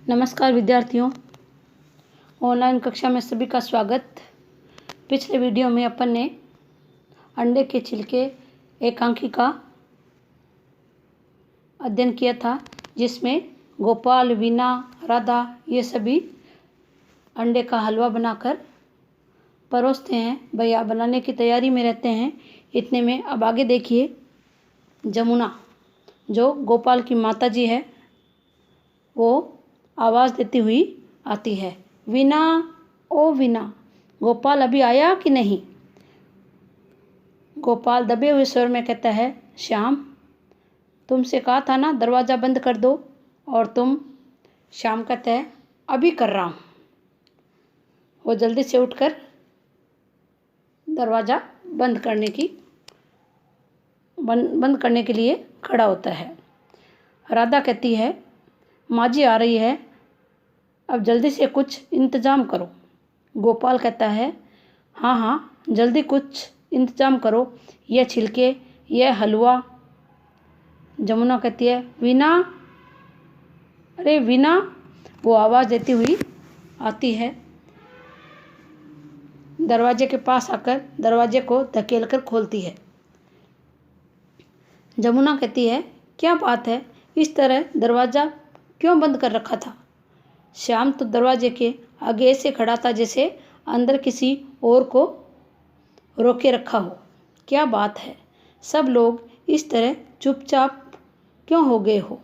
नमस्कार विद्यार्थियों, ऑनलाइन कक्षा में सभी का स्वागत। पिछले वीडियो में अपन ने अंडे के छिलके एकांकी का अध्ययन किया था, जिसमें गोपाल, वीना, राधा ये सभी अंडे का हलवा बनाकर परोसते हैं, भैया बनाने की तैयारी में रहते हैं। इतने में अब आगे देखिए, जमुना जो गोपाल की माताजी है वो आवाज़ देती हुई आती है, वीना, ओ वीना, गोपाल अभी आया कि नहीं। गोपाल दबे हुए स्वर में कहता है, श्याम, तुमसे कहा था ना दरवाज़ा बंद कर दो, और तुम। श्याम कहता है, अभी कर रहा हूँ। वो जल्दी से उठकर दरवाज़ा बंद करने के लिए खड़ा होता है। राधा कहती है, माँ जी आ रही है, अब जल्दी से कुछ इंतज़ाम करो। गोपाल कहता है, हाँ हाँ, जल्दी कुछ इंतज़ाम करो, यह छिलके, यह हलवा। जमुना कहती है, वीना, अरे वीना, वो आवाज़ देती हुई आती है। दरवाजे के पास आकर दरवाजे को धकेलकर खोलती है। जमुना कहती है, क्या बात है, इस तरह दरवाज़ा क्यों बंद कर रखा था। श्याम तो दरवाजे के आगे ऐसे खड़ा था जैसे अंदर किसी और को रोके रखा हो। क्या बात है, सब लोग इस तरह चुपचाप क्यों हो गए हो।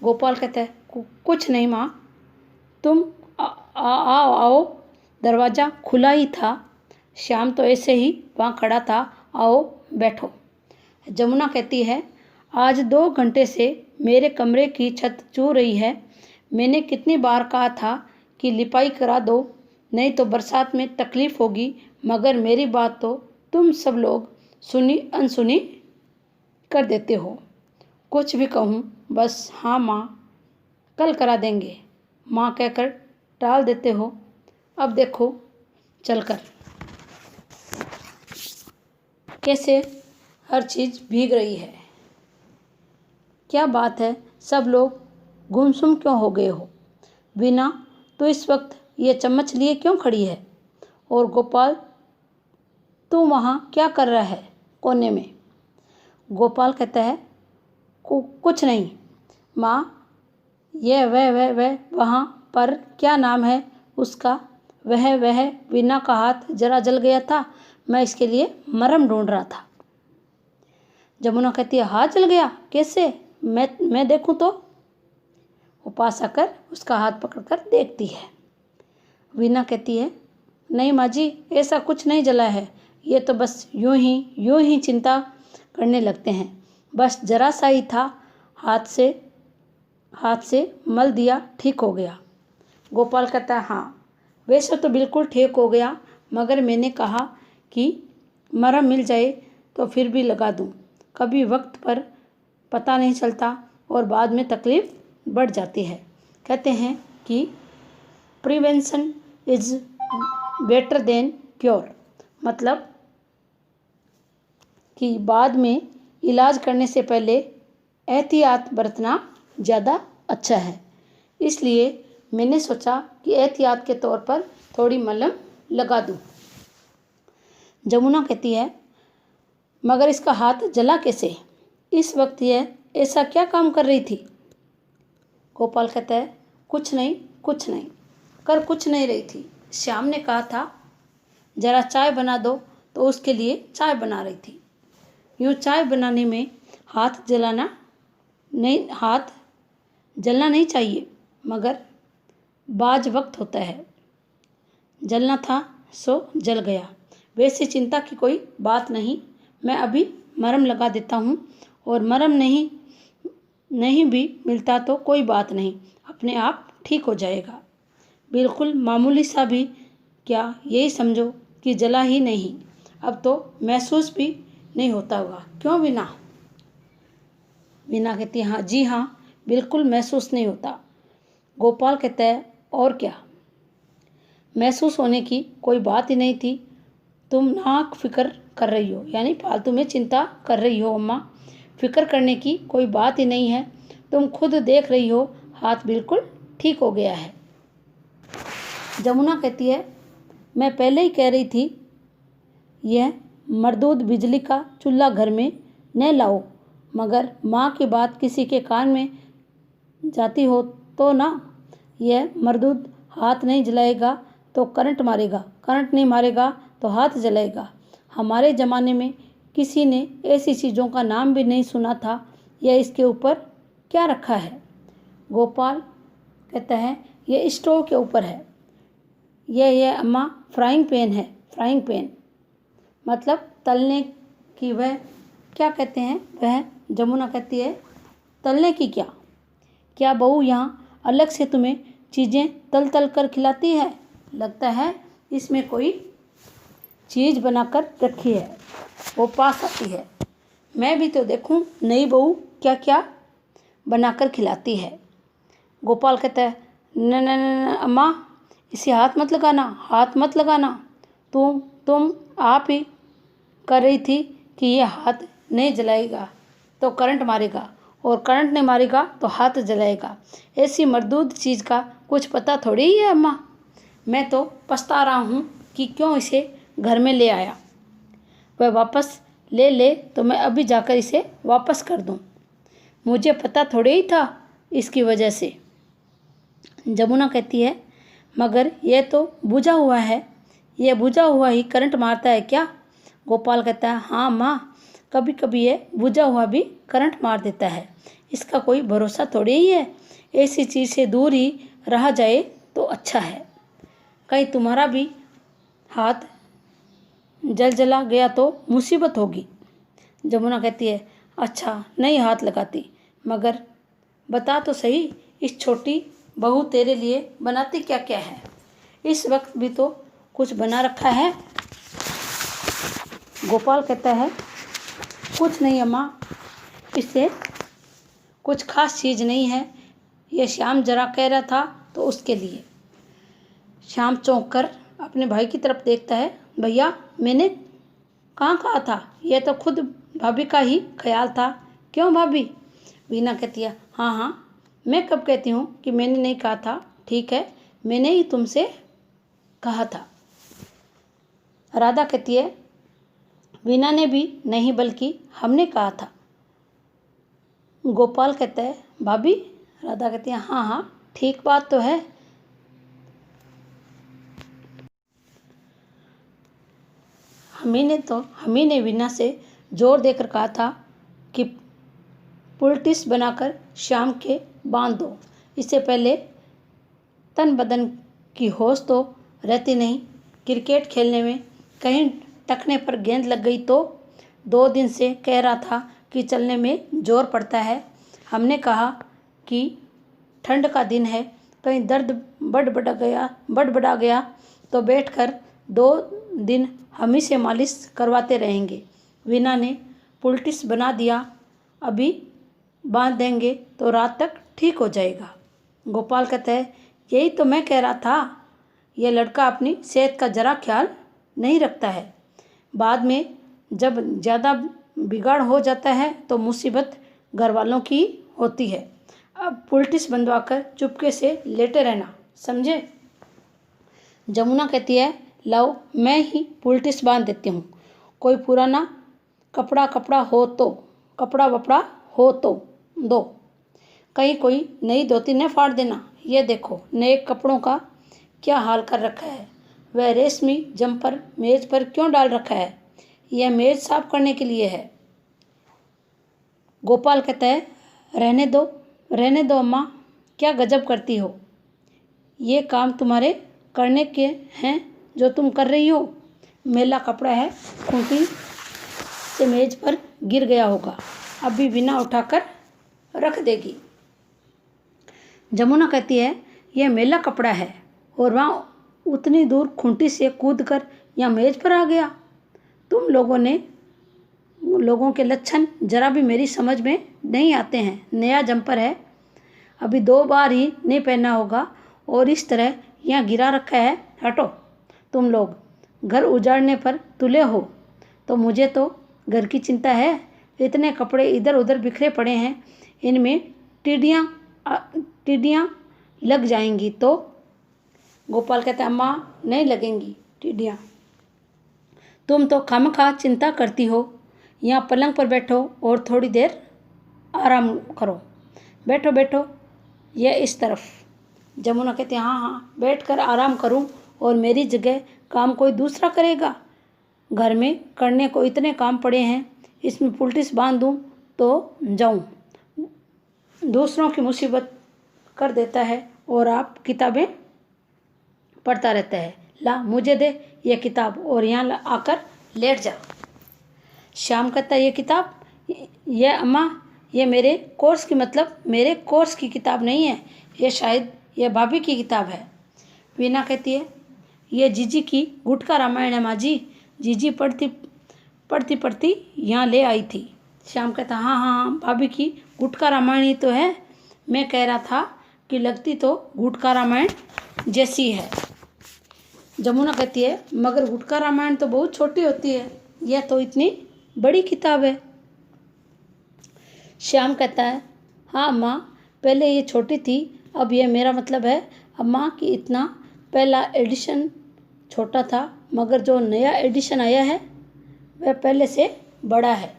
गोपाल कहता है, कुछ नहीं माँ, तुम आओ, दरवाज़ा खुला ही था। श्याम तो ऐसे ही वहाँ खड़ा था, आओ बैठो। जमुना कहती है, आज 2 घंटे से मेरे कमरे की छत चू रही है। मैंने कितनी बार कहा था कि लिपाई करा दो, नहीं तो बरसात में तकलीफ़ होगी, मगर मेरी बात तो तुम सब लोग सुनी अनसुनी कर देते हो। कुछ भी कहूँ बस हाँ माँ, कल करा देंगे, माँ कहकर टाल देते हो। अब देखो चलकर कैसे हर चीज़ भीग रही है। क्या बात है, सब लोग गुमसुम क्यों हो गए हो। वीना, तो इस वक्त ये चम्मच लिए क्यों खड़ी है। और गोपाल, तू वहाँ क्या कर रहा है कोने में। गोपाल कहता है, कुछ नहीं माँ, यह वह वहाँ पर क्या नाम है उसका, वह वीना का हाथ जरा जल गया था, मैं इसके लिए मरहम ढूंढ रहा था। जमुना कहती है, हाथ जल गया कैसे, मैं देखूं तो। वो पास आकर उसका हाथ पकड़कर देखती है। वीना कहती है, नहीं माँ जी, ऐसा कुछ नहीं जला है, ये तो बस यूं ही चिंता करने लगते हैं, बस जरा सा ही था, हाथ से मल दिया, ठीक हो गया। गोपाल कहता है, हाँ वैसे तो बिल्कुल ठीक हो गया, मगर मैंने कहा कि मरहम मिल जाए तो फिर भी लगा दूं, कभी वक्त पर पता नहीं चलता और बाद में तकलीफ़ बढ़ जाती है। कहते हैं कि prevention is better than cure, मतलब कि बाद में इलाज करने से पहले एहतियात बरतना ज़्यादा अच्छा है। इसलिए मैंने सोचा कि एहतियात के तौर पर थोड़ी मलहम लगा दूं। जमुना कहती है, मगर इसका हाथ जला कैसे, इस वक्त यह ऐसा क्या काम कर रही थी। गोपाल कहता है, कुछ नहीं कर कुछ नहीं रही थी। श्याम ने कहा था जरा चाय बना दो, तो उसके लिए चाय बना रही थी। यूँ चाय बनाने में हाथ जलना नहीं चाहिए, मगर बाज वक्त होता है, जलना था सो जल गया। वैसे चिंता की कोई बात नहीं, मैं अभी मरहम लगा देता हूँ, और मरहम नहीं भी मिलता तो कोई बात नहीं, अपने आप ठीक हो जाएगा। बिल्कुल मामूली सा भी क्या, यही समझो कि जला ही नहीं, अब तो महसूस भी नहीं होता होगा, क्यों वीना। वीना कहती है, हाँ जी हाँ, बिल्कुल महसूस नहीं होता। गोपाल कहता है, और क्या, महसूस होने की कोई बात ही नहीं थी, तुम नाक फिक्र कर रही हो, यानी फालतू में चिंता कर रही हो। अम्मा, फिक्र करने की कोई बात ही नहीं है, तुम खुद देख रही हो, हाथ बिल्कुल ठीक हो गया है। जमुना कहती है, मैं पहले ही कह रही थी यह मरदूद बिजली का चूल्हा घर में न लाओ, मगर माँ की बात किसी के कान में जाती हो तो ना। यह मरदूद हाथ नहीं जलाएगा तो करंट मारेगा, करंट नहीं मारेगा तो हाथ जलाएगा। हमारे ज़माने में किसी ने ऐसी चीज़ों का नाम भी नहीं सुना था। यह इसके ऊपर क्या रखा है? गोपाल कहता है, यह स्टोव के ऊपर है। यह अम्मा फ्राइंग पैन है, फ्राइंग पैन मतलब तलने की। वह क्या कहते हैं वह? जमुना कहती है, तलने की क्या? क्या बहू यहाँ अलग से तुम्हें चीज़ें तल तल कर खिलाती है? लगता है इसमें कोई चीज़ बनाकर रखी है, वो पास आती है। मैं भी तो देखूं नई बहू क्या क्या बनाकर खिलाती है। गोपाल कहता है, न न न अम्मा, इसे हाथ मत लगाना, हाथ मत लगाना। तुम आप ही कर रही थी कि ये हाथ नहीं जलाएगा तो करंट मारेगा, और करंट नहीं मारेगा तो हाथ जलाएगा। ऐसी मरदूद चीज़ का कुछ पता थोड़ी ही है अम्मा। मैं तो पछता रहा हूँ कि क्यों इसे घर में ले आया। वह वापस ले तो मैं अभी जाकर इसे वापस कर दूँ। मुझे पता थोड़े ही था इसकी वजह से। जमुना कहती है, मगर यह तो बुझा हुआ है, यह बुझा हुआ ही करंट मारता है क्या? गोपाल कहता है, हाँ माँ, कभी कभी ये बुझा हुआ भी करंट मार देता है। इसका कोई भरोसा थोड़ी ही है। ऐसी चीज़ से दूर ही रहा जाए तो अच्छा है। कहीं तुम्हारा भी हाथ जला गया तो मुसीबत होगी। जमुना कहती है, अच्छा नहीं हाथ लगाती, मगर बता तो सही, इस छोटी बहू तेरे लिए बनाती क्या क्या है? इस वक्त भी तो कुछ बना रखा है। गोपाल कहता है, कुछ नहीं अम्मा, इससे कुछ खास चीज़ नहीं है। यह श्याम जरा कह रहा था तो उसके लिए। श्याम चौंक कर अपने भाई की तरफ देखता है। भैया, मैंने कहाँ कहा था? यह तो खुद भाभी का ही ख्याल था। क्यों भाभी? वीना कहती है, हाँ हाँ, मैं कब कहती हूँ कि मैंने नहीं कहा था। ठीक है, मैंने ही तुमसे कहा था। राधा कहती है, वीना ने भी नहीं बल्कि हमने कहा था। गोपाल कहता है, भाभी? राधा कहती है, हाँ हाँ, ठीक बात तो है। हमी ने वीना से जोर देकर कहा था कि पुलटिस बनाकर शाम के बांध दो। इससे पहले तन बदन की होश तो रहती नहीं। क्रिकेट खेलने में कहीं टकने पर गेंद लग गई तो 2 दिन से कह रहा था कि चलने में जोर पड़ता है। हमने कहा कि ठंड का दिन है, कहीं दर्द बढ़ गया तो बैठकर 2 दिन हम ही से मालिश करवाते रहेंगे। वीना ने पुलटिस बना दिया, अभी बांध देंगे तो रात तक ठीक हो जाएगा। गोपाल कहता है, यही तो मैं कह रहा था, यह लड़का अपनी सेहत का जरा ख्याल नहीं रखता है। बाद में जब ज़्यादा बिगाड़ हो जाता है तो मुसीबत घर वालों की होती है। अब पुलटिस बंधवाकर चुपके से लेटे रहना, समझे? जमुना कहती है, लाओ मैं ही पुलटिस बांध देती हूँ। कोई पुराना कपड़ा वपड़ा हो तो दो। कहीं कोई नई धोती न फाड़ देना। ये देखो नए कपड़ों का क्या हाल कर रखा है। वह रेशमी जम्पर मेज पर क्यों डाल रखा है? यह मेज साफ करने के लिए है। गोपाल कहता है, रहने दो अम्मा, क्या गजब करती हो। ये काम तुम्हारे करने के हैं जो तुम कर रही हो। मेला कपड़ा है, खूंटी से मेज पर गिर गया होगा, अभी बिना उठाकर रख देगी। जमुना कहती है, यह मेला कपड़ा है और वहाँ उतनी दूर खूंटी से कूदकर यहाँ मेज पर आ गया। तुम लोगों के लक्षण जरा भी मेरी समझ में नहीं आते हैं। नया जंपर है, अभी 2 बार ही नहीं पहना होगा और इस तरह यहाँ गिरा रखा है। हटो तुम लोग, घर उजाड़ने पर तुले हो तो मुझे तो घर की चिंता है। इतने कपड़े इधर उधर बिखरे पड़े हैं, इनमें टिड्डियाँ लग जाएंगी तो? गोपाल कहता है अम्मा नहीं लगेंगी टिड्डियाँ। तुम तो खामखा चिंता करती हो, यहाँ पलंग पर बैठो और थोड़ी देर आराम करो। बैठो बैठो, यह इस तरफ। जमुना कहती है हाँ हाँ बैठ कर आराम करूँ, और मेरी जगह काम कोई दूसरा करेगा? घर में करने को इतने काम पड़े हैं, इसमें पुलटिस बांध दूँ तो जाऊँ? दूसरों की मुसीबत कर देता है और आप किताबें पढ़ता रहता है। ला मुझे दे ये किताब और यहाँ आकर लेट जा। श्याम कहता है ये किताब? ये अम्मा ये मेरे कोर्स की, मतलब मेरे कोर्स की किताब नहीं है, ये शायद ये भाभी की किताब है। वीना कहती है ये जीजी की गुटका रामायण है माँ जी, जीजी पढ़ती पढ़ती यहाँ ले आई थी। श्याम कहता हाँ हाँ हाँ भाभी की गुटका रामायण ही तो है, मैं कह रहा था कि लगती तो गुटका रामायण जैसी है। जमुना कहती है मगर गुटका रामायण तो बहुत छोटी होती है, यह तो इतनी बड़ी किताब है। श्याम कहता है हाँ अम्मा पहले ये छोटी थी, अब ये मेरा मतलब है अम्मा कि इतना पहला एडिशन छोटा था, मगर जो नया एडिशन आया है वह पहले से बड़ा है।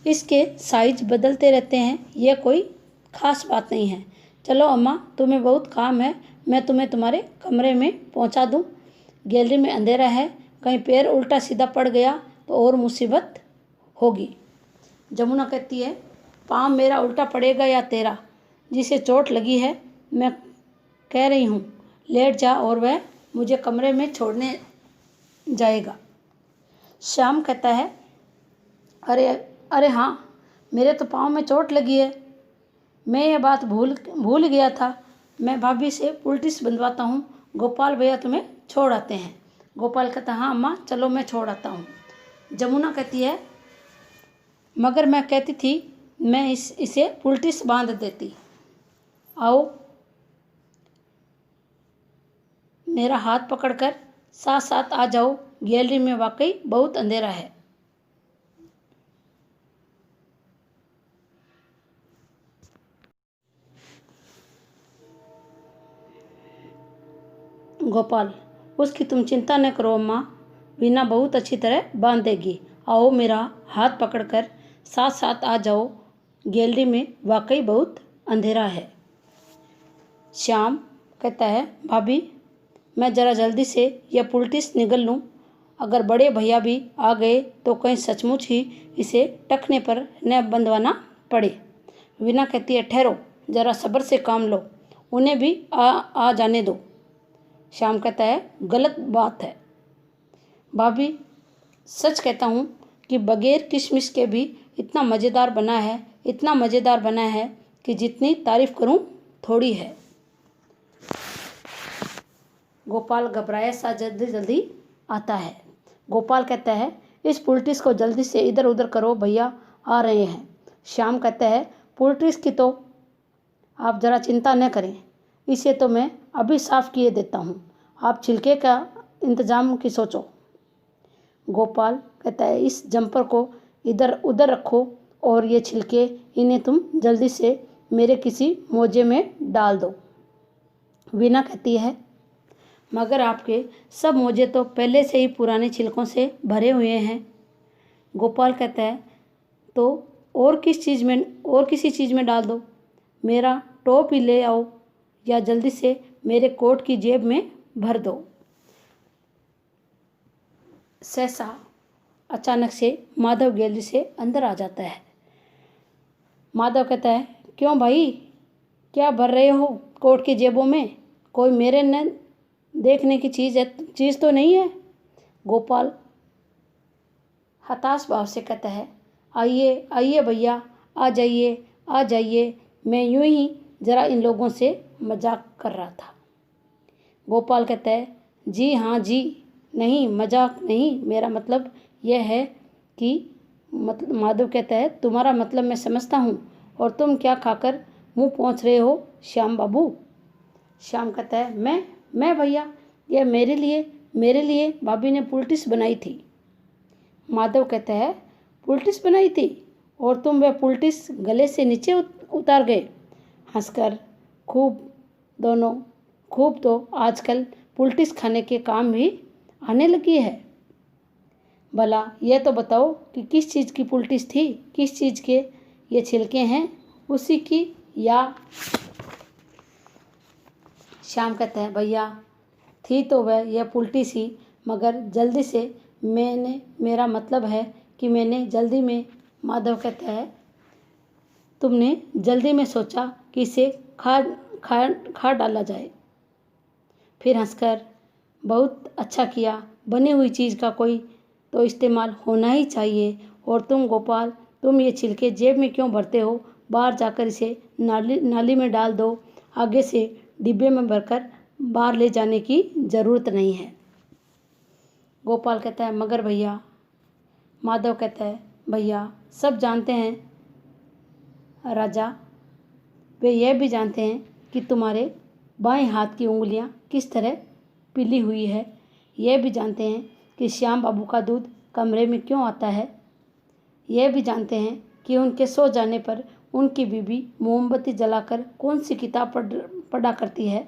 इसके साइज बदलते रहते हैं, यह कोई ख़ास बात नहीं है। चलो अम्मा तुम्हें बहुत काम है, मैं तुम्हें तुम्हारे कमरे में पहुंचा दूं। गैलरी में अंधेरा है, कहीं पैर उल्टा सीधा पड़ गया तो और मुसीबत होगी। जमुना कहती है पाँव मेरा उल्टा पड़ेगा या तेरा? जिसे चोट लगी है मैं कह रही हूँ लेट जा, और वह मुझे कमरे में छोड़ने जाएगा। श्याम कहता है अरे अरे हाँ मेरे तो पाँव में चोट लगी है, मैं ये बात भूल गया था। मैं भाभी से पुलटिस बंधवाता हूँ, गोपाल भैया तुम्हें छोड़ आते हैं। गोपाल कहता हाँ अम्मा चलो मैं छोड़ आता हूँ। जमुना कहती है मगर मैं कहती थी मैं इसे पुलटिस बांध देती। आओ मेरा हाथ पकड़कर साथ साथ आ जाओ, गैलरी में वाकई बहुत अंधेरा है। गोपाल उसकी तुम चिंता न करो अम्मा, वीना बहुत अच्छी तरह बांध देगी। आओ मेरा हाथ पकड़कर साथ साथ आ जाओ, गैलरी में वाकई बहुत अंधेरा है। श्याम कहता है भाभी मैं ज़रा जल्दी से यह पुलटिस निगल लूँ, अगर बड़े भैया भी आ गए तो कहीं सचमुच ही इसे टखने पर न बंधवाना पड़े। वीना कहती है ठहरो ज़रा सब्र से काम लो, उन्हें भी आ जाने दो। श्याम कहता है गलत बात है भाभी, सच कहता हूँ कि बगैर किशमिश के भी इतना मज़ेदार बना है, इतना मज़ेदार बना है कि जितनी तारीफ़ करूँ थोड़ी है। गोपाल घबराया सा जल्दी जल्दी आता है। गोपाल कहता है इस पुलटिस को जल्दी से इधर उधर करो, भैया आ रहे हैं। श्याम कहता है पुलटिस की तो आप ज़रा चिंता न करें, इसे तो मैं अभी साफ़ किए देता हूँ, आप छिलके का इंतज़ाम की सोचो। गोपाल कहता है इस जंपर को इधर उधर रखो और ये छिलके इन्हें तुम जल्दी से मेरे किसी मोजे में डाल दो। वीना कहती है मगर आपके सब मोजे तो पहले से ही पुराने छिलकों से भरे हुए हैं। गोपाल कहता है तो और किसी चीज़ में डाल दो, मेरा टॉप ही ले आओ या जल्दी से मेरे कोट की जेब में भर दो। सहसा अचानक से माधव गैलरी से अंदर आ जाता है। माधव कहता है क्यों भाई क्या भर रहे हो कोट की जेबों में, कोई मेरे न देखने की चीज़ तो नहीं है? गोपाल हताश भाव से कहता है आइए आइए भैया आ जाइए, मैं यूं ही ज़रा इन लोगों से मजाक कर रहा था। गोपाल कहता है जी हाँ जी, नहीं मजाक नहीं, मेरा मतलब यह है कि माधव कहता है तुम्हारा मतलब मैं समझता हूँ, और तुम क्या खाकर मुंह पोंछ रहे हो श्याम बाबू? श्याम कहता है मैं भैया यह मेरे लिए भाभी ने पुलटिस बनाई थी। माधव कहता है पुलटिस बनाई थी और तुम वह पुलटिस गले से नीचे उतार गए? हंसकर खूब दोनों खूब तो आजकल पुलटिस खाने के काम भी आने लगी है। भला ये तो बताओ कि किस चीज़ की पुलटिस थी, किस चीज़ के ये छिलके हैं, उसी की या? श्याम कहता है, भैया थी तो वह यह पुलटिस ही, मगर जल्दी से मेरा मतलब है कि मैंने जल्दी में। माधव कहता है, तुमने जल्दी में सोचा कि इसे खा डाला जाए। फिर हंसकर, बहुत अच्छा किया, बनी हुई चीज़ का कोई तो इस्तेमाल होना ही चाहिए। और तुम गोपाल, तुम ये छिलके जेब में क्यों भरते हो? बाहर जाकर इसे नाली में डाल दो। आगे से डिब्बे में भरकर बाहर ले जाने की ज़रूरत नहीं है। गोपाल कहता है, मगर भैया। माधव कहता है, भैया सब जानते हैं राजा, वे यह भी जानते हैं कि तुम्हारे बाएं हाथ की उंगलियां किस तरह पीली हुई है। यह भी जानते हैं कि श्याम बाबू का दूध कमरे में क्यों आता है। यह भी जानते हैं कि उनके सो जाने पर उनकी बीबी मोमबत्ती जलाकर कौन सी किताब पढ़ा करती है।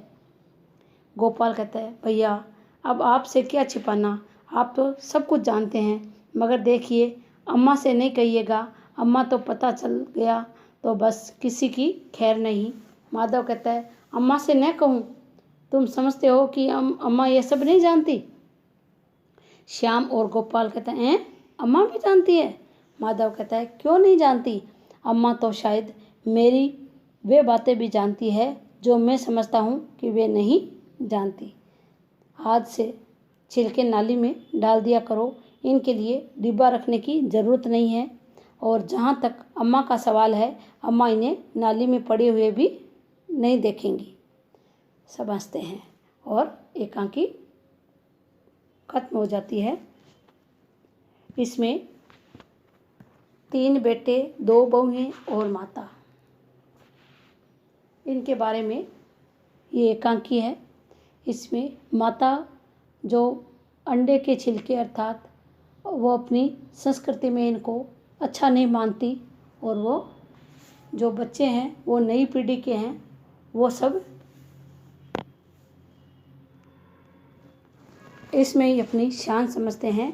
गोपाल कहता है, भैया अब आपसे क्या छिपाना, आप तो सब कुछ जानते हैं। मगर देखिए, अम्मा से नहीं कहिएगा, अम्मा तो पता चल गया तो बस किसी की खैर नहीं। माधव कहता है, अम्मा से न कहूँ? तुम समझते हो कि अम्मा ये सब नहीं जानती? श्याम और गोपाल कहते हैं, अम्मा भी जानती है? माधव कहता है, क्यों नहीं जानती? अम्मा तो शायद मेरी वे बातें भी जानती है जो मैं समझता हूँ कि वे नहीं जानती। आज से छिलके नाली में डाल दिया करो, इनके लिए डिब्बा रखने की ज़रूरत नहीं है। और जहाँ तक अम्मा का सवाल है, अम्मा इन्हें नाली में पड़े हुए भी नहीं देखेंगी। सब हंसते हैं और एकांकी खत्म हो जाती है। इसमें 3 बेटे, 2 बहुएं और माता, इनके बारे में ये एकांकी है। इसमें माता जो अंडे के छिलके अर्थात वो अपनी संस्कृति में इनको अच्छा नहीं मानती, और वो जो बच्चे हैं वो नई पीढ़ी के हैं, वो सब इसमें ही अपनी शान समझते हैं